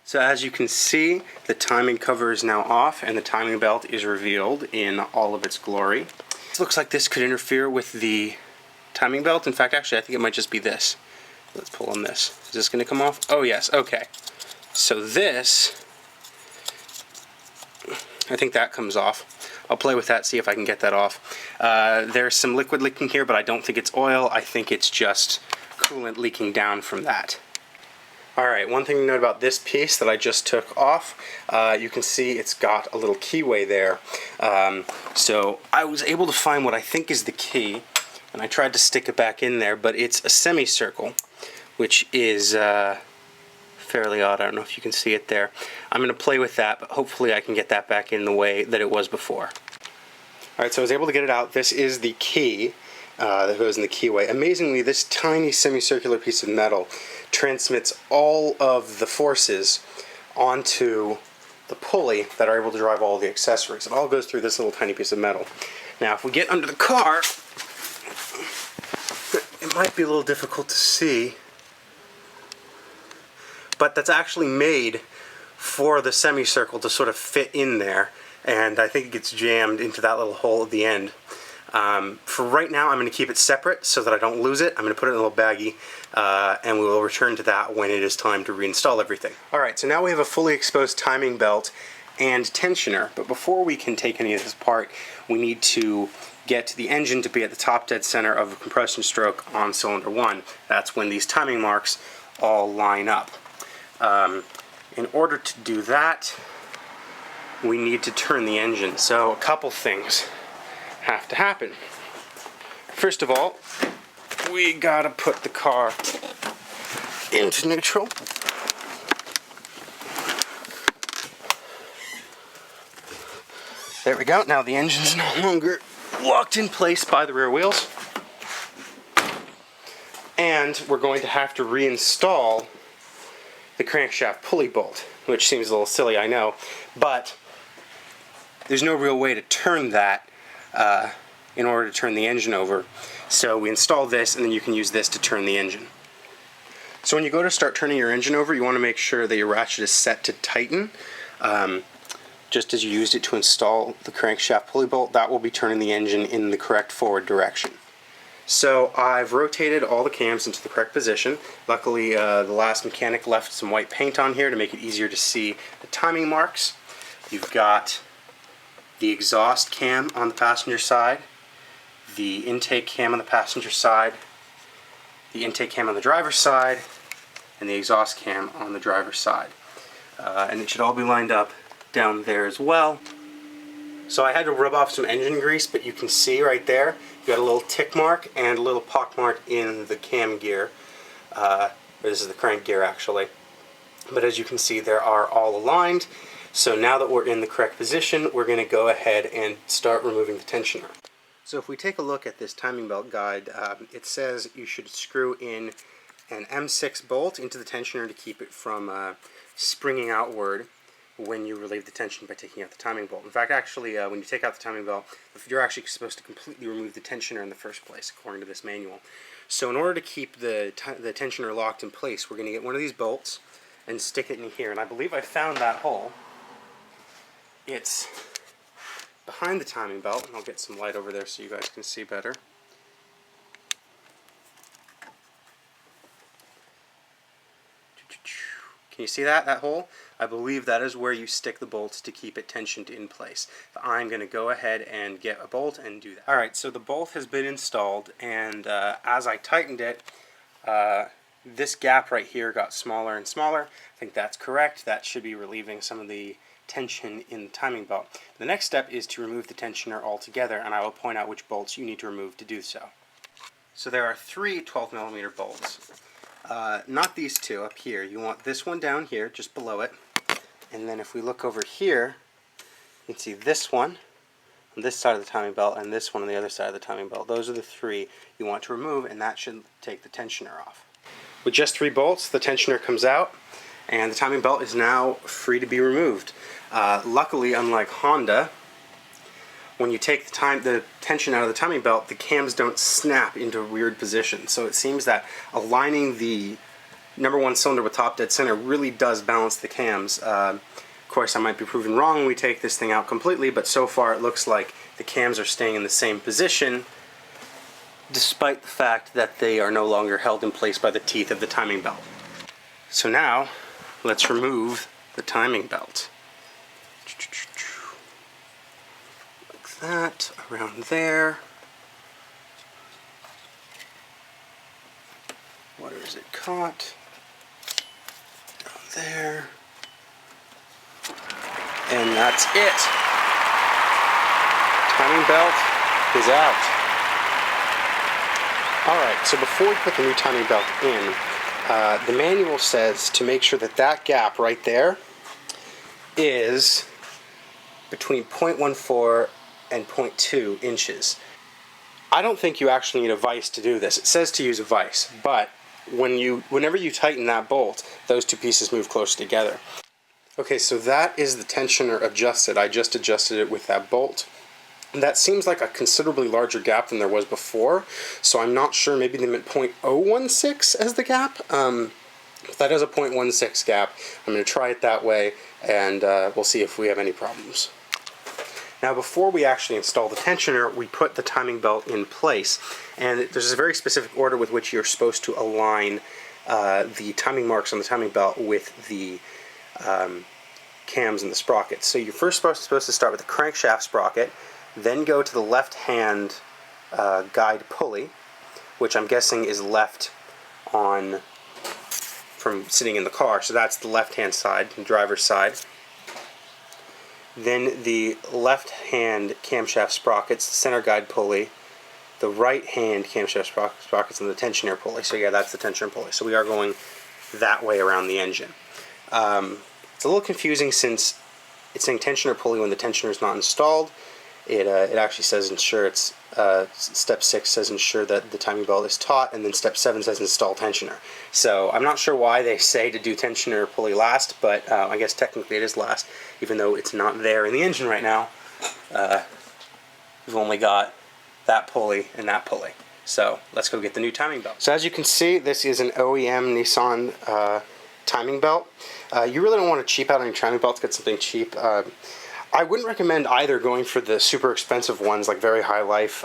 So as you can see, the timing cover is now off and the timing belt is revealed in all of its glory. It looks like this could interfere with the timing belt. In fact, actually, I think it might just be this. Let's pull on this. Is this going to come off? Oh yes, okay. So this, I think that comes off. I'll play with that, see if I can get that off. There's some liquid leaking here, but I don't think it's oil. I think it's just coolant leaking down from that. Alright, one thing to note about this piece that I just took off, you can see it's got a little keyway there. So I was able to find what I think is the key, and I tried to stick it back in there, but it's a semicircle, which is fairly odd. I don't know if you can see it there. I'm going to play with that, but hopefully I can get that back in the way that it was before. Alright, so I was able to get it out. This is the key that goes in the keyway. Amazingly, this tiny semicircular piece of metal transmits all of the forces onto the pulley that are able to drive all the accessories. It all goes through this little tiny piece of metal. Now, if we get under the car, it might be a little difficult to see, but that's actually made for the semicircle to sort of fit in there, and I think it gets jammed into that little hole at the end. For right now, I'm going to keep it separate so that I don't lose it. I'm going to put it in a little baggie, and we will return to that when it is time to reinstall everything. Alright, so now we have a fully exposed timing belt and tensioner, but before we can take any of this apart, we need to get the engine to be at the top dead center of the compression stroke on cylinder 1. That's when these timing marks all line up. In order to do that, we need to turn the engine. So a couple things have to happen. First of all, we gotta put the car into neutral. There we go. Now the engine's no longer locked in place by the rear wheels. And we're going to have to reinstall the crankshaft pulley bolt, which seems a little silly, I know, but there's no real way to turn that in order to turn the engine over. So we install this, and then you can use this to turn the engine. So when you go to start turning your engine over, you want to make sure that your ratchet is set to tighten. Just as you used it to install the crankshaft pulley bolt, that will be turning the engine in the correct forward direction. So I've rotated all the cams into the correct position. Luckily, the last mechanic left some white paint on here to make it easier to see the timing marks. You've got the exhaust cam on the passenger side, the intake cam on the passenger side, the intake cam on the driver's side, and the exhaust cam on the driver's side. And it should all be lined up down there as well. So I had to rub off some engine grease, but you can see right there, you got a little tick mark and a little pock mark in the cam gear. This is the crank gear actually. But as you can see, they are all aligned. So now that we're in the correct position, we're going to go ahead and start removing the tensioner. So if we take a look at this timing belt guide, it says you should screw in an M6 bolt into the tensioner to keep it from springing outward when you relieve the tension by taking out the timing bolt. In fact, actually, when you take out the timing belt, you're actually supposed to completely remove the tensioner in the first place, according to this manual. So in order to keep the tensioner locked in place, we're going to get one of these bolts and stick it in here. And I believe I found that hole. It's behind the timing belt, and I'll get some light over there so you guys can see better. Can you see that hole? I believe that is where you stick the bolts to keep it tensioned in place. So I'm going to go ahead and get a bolt and do that. Alright, so the bolt has been installed, and as I tightened it, this gap right here got smaller and smaller. I think that's correct. That should be relieving some of the tension in the timing belt. The next step is to remove the tensioner altogether, and I will point out which bolts you need to remove to do so. So there are 3 12mm bolts. Not these two up here. You want this one down here, just below it. And then if we look over here, you can see this one on this side of the timing belt and this one on the other side of the timing belt. Those are the 3 you want to remove, and that should take the tensioner off. With just 3 bolts, the tensioner comes out, and the timing belt is now free to be removed. Luckily, unlike Honda, when you take the tension out of the timing belt, the cams don't snap into a weird position. So it seems that aligning the number one cylinder with top dead center really does balance the cams. Of course, I might be proven wrong when we take this thing out completely, but so far it looks like the cams are staying in the same position, despite the fact that they are no longer held in place by the teeth of the timing belt. So now, let's remove the timing belt. Like that, around there. Where is it caught? Around there. And that's it. Timing belt is out. Alright, so before we put the new timing belt in, the manual says to make sure that that gap right there is between 0.14 and 0.2 inches. I don't think you actually need a vise to do this. It says to use a vise, but whenever you tighten that bolt, those two pieces move closer together. Okay, so that is the tensioner adjusted. I just adjusted it with that bolt. That seems like a considerably larger gap than there was before, so I'm not sure, maybe they meant 0.016 as the gap. If that is a 0.16 gap, I'm going to try it that way, and we'll see if we have any problems. Now, before we actually install the tensioner, we put the timing belt in place, and there's a very specific order with which you're supposed to align the timing marks on the timing belt with the cams and the sprockets. So you're first supposed to start with the crankshaft sprocket, then go to the left-hand guide pulley, which I'm guessing is left on from sitting in the car. So that's the left-hand side, the driver's side. Then the left-hand camshaft sprockets, the center guide pulley, the right-hand camshaft sprockets, and the tensioner pulley. So yeah, that's the tensioner pulley. So we are going that way around the engine. It's a little confusing since it's saying tensioner pulley when the tensioner is not installed. It actually says ensure it's step 6 says ensure that the timing belt is taut, and then step 7 says install tensioner. So I'm not sure why they say to do tensioner pulley last, but I guess technically it is last, even though it's not there in the engine right now. We've only got that pulley and that pulley. So let's go get the new timing belt. So as you can see, this is an OEM Nissan timing belt. You really don't want to cheap out on your timing belt to get something cheap. I wouldn't recommend either going for the super expensive ones like Very High Life.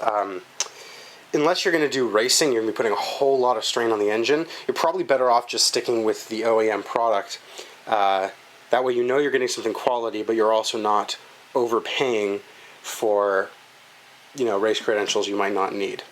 Unless you're going to do racing, you're going to be putting a whole lot of strain on the engine. You're probably better off just sticking with the OEM product. That way you know you're getting something quality, but you're also not overpaying for, you know, race credentials you might not need.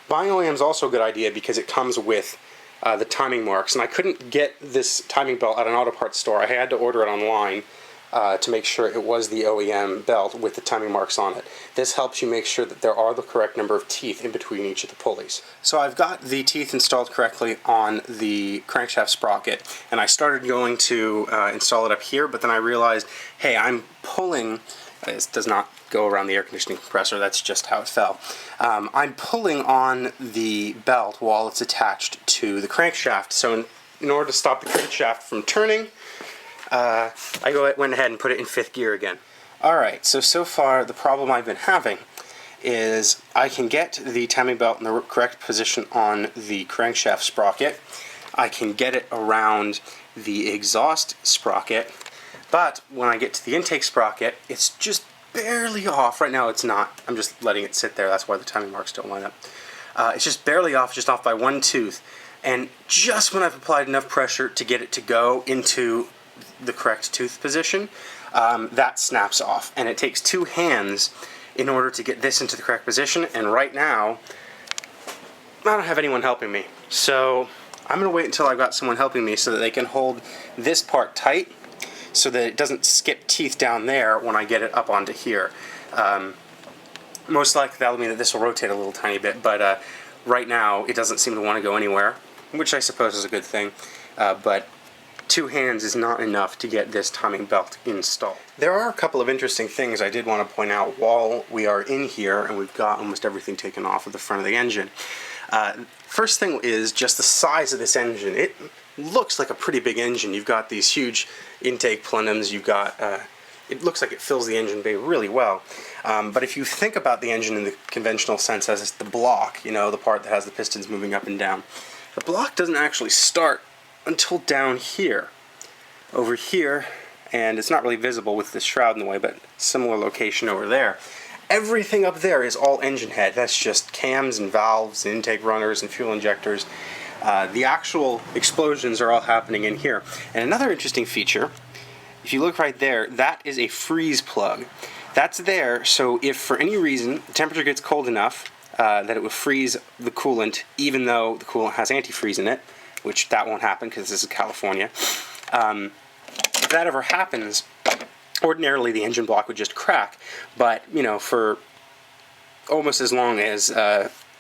Buying OEM is also a good idea because it comes with the timing marks, and I couldn't get this timing belt at an auto parts store. I had to order it online to make sure it was the OEM belt with the timing marks on it. This helps you make sure that there are the correct number of teeth in between each of the pulleys. So I've got the teeth installed correctly on the crankshaft sprocket, and I started going to install it up here, but then I realized, hey, I'm pulling, this does not go around the air conditioning compressor, that's just how it fell. I'm pulling on the belt while it's attached to the crankshaft, so in order to stop the crankshaft from turning, I went ahead and put it in 5th gear again. Alright, so far the problem I've been having is I can get the timing belt in the correct position on the crankshaft sprocket. I can get it around the exhaust sprocket, but when I get to the intake sprocket, it's just barely off. Right now it's not. I'm just letting it sit there. That's why the timing marks don't line up. It's just barely off, just off by one tooth. And just when I've applied enough pressure to get it to go into the correct tooth position, that snaps off. And it takes 2 hands in order to get this into the correct position, and right now I don't have anyone helping me. So I'm going to wait until I've got someone helping me so that they can hold this part tight so that it doesn't skip teeth down there when I get it up onto here. Most likely that'll mean that this will rotate a little tiny bit, but right now it doesn't seem to want to go anywhere, which I suppose is a good thing, but 2 hands is not enough to get this timing belt installed. There are a couple of interesting things I did want to point out while we are in here and we've got almost everything taken off of the front of the engine. First thing is just the size of this engine. It looks like a pretty big engine. You've got these huge intake plenums, you've got, it looks like it fills the engine bay really well. But if you think about the engine in the conventional sense as the block, you know, the part that has the pistons moving up and down, the block doesn't actually start until down here. Over here, and it's not really visible with this shroud in the way, but similar location over there. Everything up there is all engine head. That's just cams and valves, and intake runners and fuel injectors. The actual explosions are all happening in here. And another interesting feature, if you look right there, that is a freeze plug. That's there so if for any reason the temperature gets cold enough that it will freeze the coolant, even though the coolant has antifreeze in it, which that won't happen because this is California. If that ever happens, ordinarily the engine block would just crack, but for almost as long as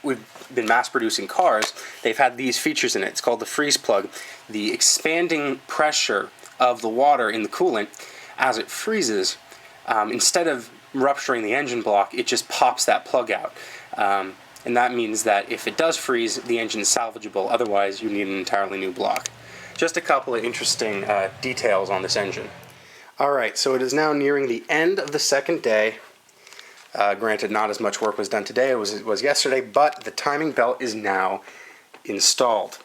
we've been mass producing cars, they've had these features in it. It's called the freeze plug. The expanding pressure of the water in the coolant as it freezes, instead of rupturing the engine block, it just pops that plug out. And that means that if it does freeze, the engine is salvageable. Otherwise, you need an entirely new block. Just a couple of interesting details on this engine. Alright, so it is now nearing the end of the second day. Granted, not as much work was done today as it was yesterday, but the timing belt is now installed.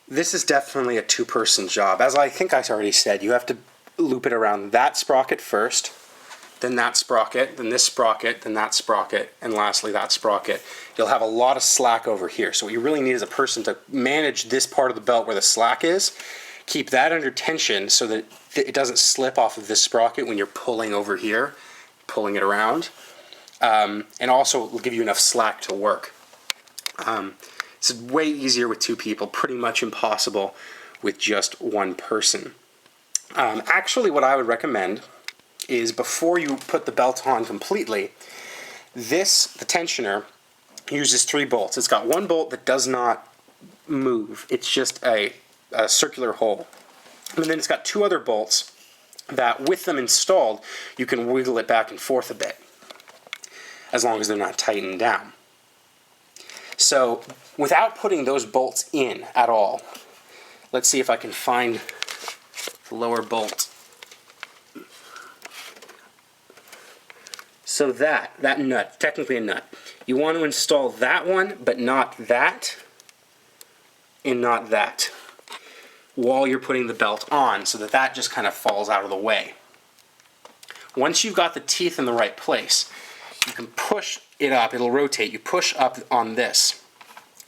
This is definitely a two-person job. As I think I already said, you have to loop it around that sprocket first, then that sprocket, then this sprocket, then that sprocket, and lastly that sprocket. You'll have a lot of slack over here. So what you really need is a person to manage this part of the belt where the slack is, keep that under tension so that it doesn't slip off of this sprocket when you're pulling over here, pulling it around, and also it'll give you enough slack to work. It's way easier with two people, pretty much impossible with just one person. Actually, what I would recommend is before you put the belt on completely, the tensioner uses 3 bolts. It's got one bolt that does not move. It's just a circular hole. And then it's got 2 other bolts that, with them installed, you can wiggle it back and forth a bit, as long as they're not tightened down. So, without putting those bolts in at all, let's see if I can find the lower bolt. So that nut, technically a nut, you want to install that one, but not that, and not that, while you're putting the belt on, so that just kind of falls out of the way. Once you've got the teeth in the right place, you can push it up, it'll rotate, you push up on this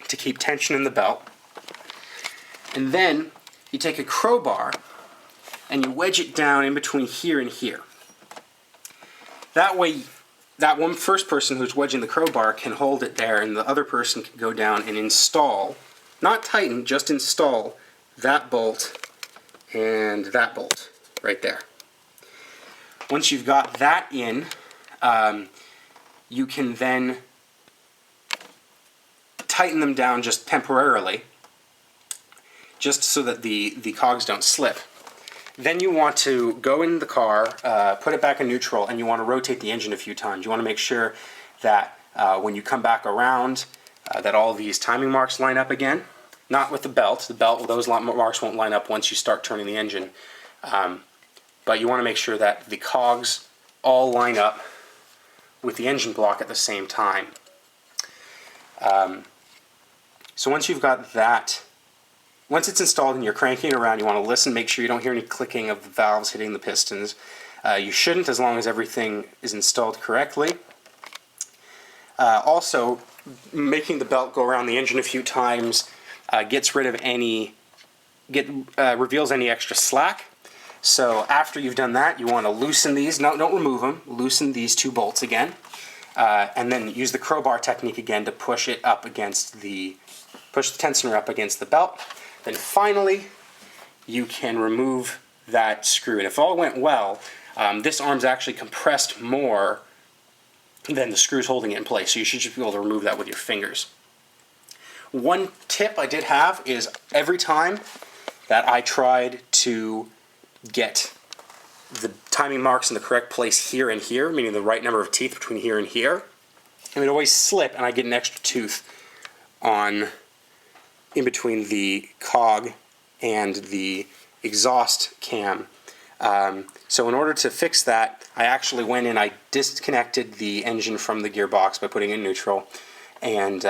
to keep tension in the belt, and then you take a crowbar and you wedge it down in between here and here. That way, that first person who's wedging the crowbar can hold it there, and the other person can go down and install, not tighten, just install that bolt and that bolt right there. Once you've got that in, you can then tighten them down just temporarily, just so that the cogs don't slip. Then you want to go in the car, put it back in neutral, and you want to rotate the engine a few times. You want to make sure that when you come back around, that all these timing marks line up again. Not with the belt. The belt, those marks won't line up once you start turning the engine. But you want to make sure that the cogs all line up with the engine block at the same time. So once you've got that, once it's installed and you're cranking it around, you want to listen, make sure you don't hear any clicking of the valves hitting the pistons. You shouldn't, as long as everything is installed correctly. Also, making the belt go around the engine a few times gets rid of reveals any extra slack. So after you've done that, you want to loosen these. No, don't remove them. Loosen these 2 bolts again, and then use the crowbar technique again to push it up against push the tensioner up against the belt. Then finally, you can remove that screw. And if all went well, this arm's actually compressed more than the screws holding it in place, so you should just be able to remove that with your fingers. One tip I did have is every time that I tried to get the timing marks in the correct place here and here, meaning the right number of teeth between here and here, it would always slip and I get an extra tooth in between the cog and the exhaust cam. So in order to fix that, I actually went in, I disconnected the engine from the gearbox by putting it in neutral, and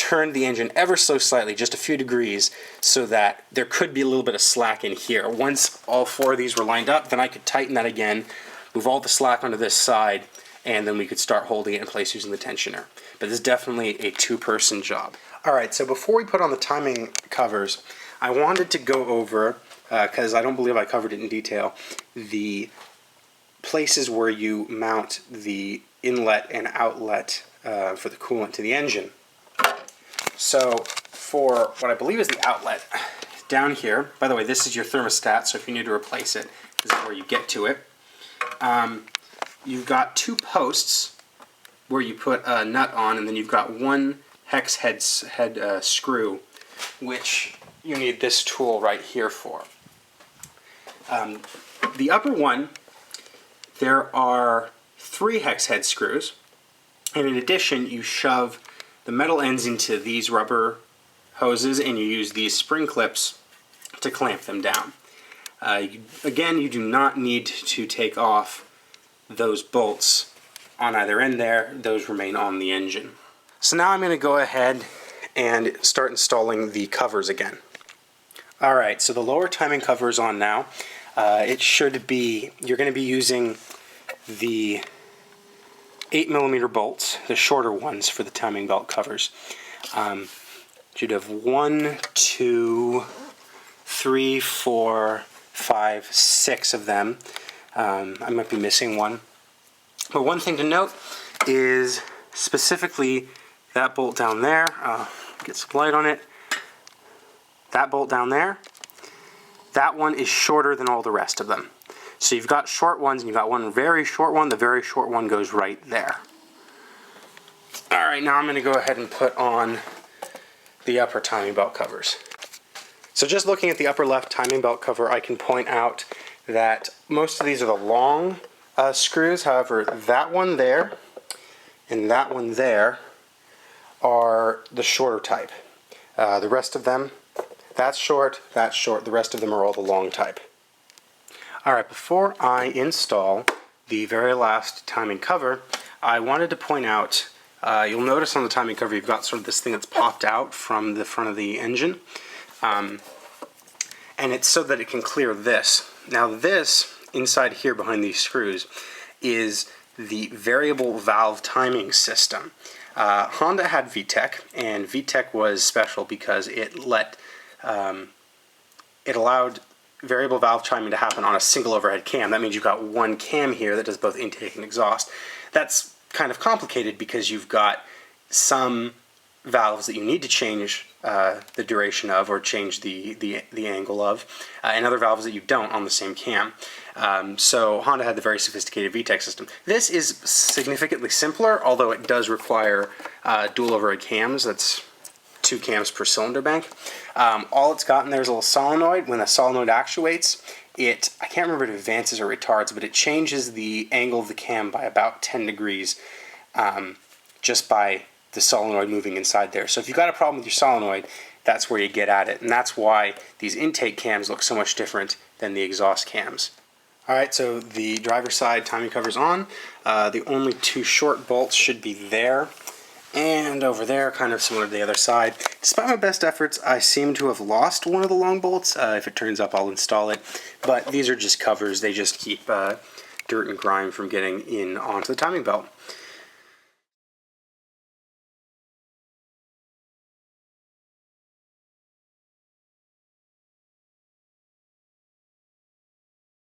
turn the engine ever so slightly, just a few degrees, so that there could be a little bit of slack in here. Once all 4 of these were lined up, then I could tighten that again, move all the slack onto this side, and then we could start holding it in place using the tensioner. But this is definitely a 2-person job. Alright, so before we put on the timing covers, I wanted to go over, because I don't believe I covered it in detail, the places where you mount the inlet and outlet for the coolant to the engine. So for what I believe is the outlet, down here, by the way, this is your thermostat, so if you need to replace it, this is where you get to it. You've got 2 posts where you put a nut on, and then you've got 1 hex head screw, which you need this tool right here for. The upper one, there are 3 hex head screws, and in addition you shove the metal ends into these rubber hoses and you use these spring clips to clamp them down. Again, you do not need to take off those bolts on either end there. Those remain on the engine. So now I'm going to go ahead and start installing the covers again. Alright, so the lower timing cover is on now. It should be, you're going to be using the 8mm bolts, the shorter ones for the timing belt covers. Should have 1, 2, 3, 4, 5, 6 of them. I might be missing one. But one thing to note is specifically that bolt down there. Get some light on it. That bolt down there. That one is shorter than all the rest of them. So you've got short ones, and you've got one very short one. The very short one goes right there. Alright, now I'm going to go ahead and put on the upper timing belt covers. So just looking at the upper left timing belt cover, I can point out that most of these are the long screws. However, that one there and that one there are the shorter type. The rest of them, that's short, the rest of them are all the long type. Alright, before I install the very last timing cover, I wanted to point out, you'll notice on the timing cover you've got sort of this thing that's popped out from the front of the engine, and it's so that it can clear this. Now this, inside here behind these screws, is the variable valve timing system. Honda had VTEC, and VTEC was special because it allowed variable valve timing to happen on a single overhead cam. That means you've got one cam here that does both intake and exhaust. That's kind of complicated because you've got some valves that you need to change the duration of or change the angle of, and other valves that you don't on the same cam. So Honda had the very sophisticated VTEC system. This is significantly simpler, although it does require dual overhead cams. That's 2 cams per cylinder bank. All it's got in there is a little solenoid. When the solenoid actuates, I can't remember if it advances or retards, but it changes the angle of the cam by about 10 degrees just by the solenoid moving inside there. So if you've got a problem with your solenoid, that's where you get at it. And that's why these intake cams look so much different than the exhaust cams. Alright, so the driver's side timing cover's on. The only 2 short bolts should be there and over there, kind of similar to the other side. Despite my best efforts, I seem to have lost one of the long bolts. If it turns up, I'll install it. But these are just covers. They just keep dirt and grime from getting in onto the timing belt.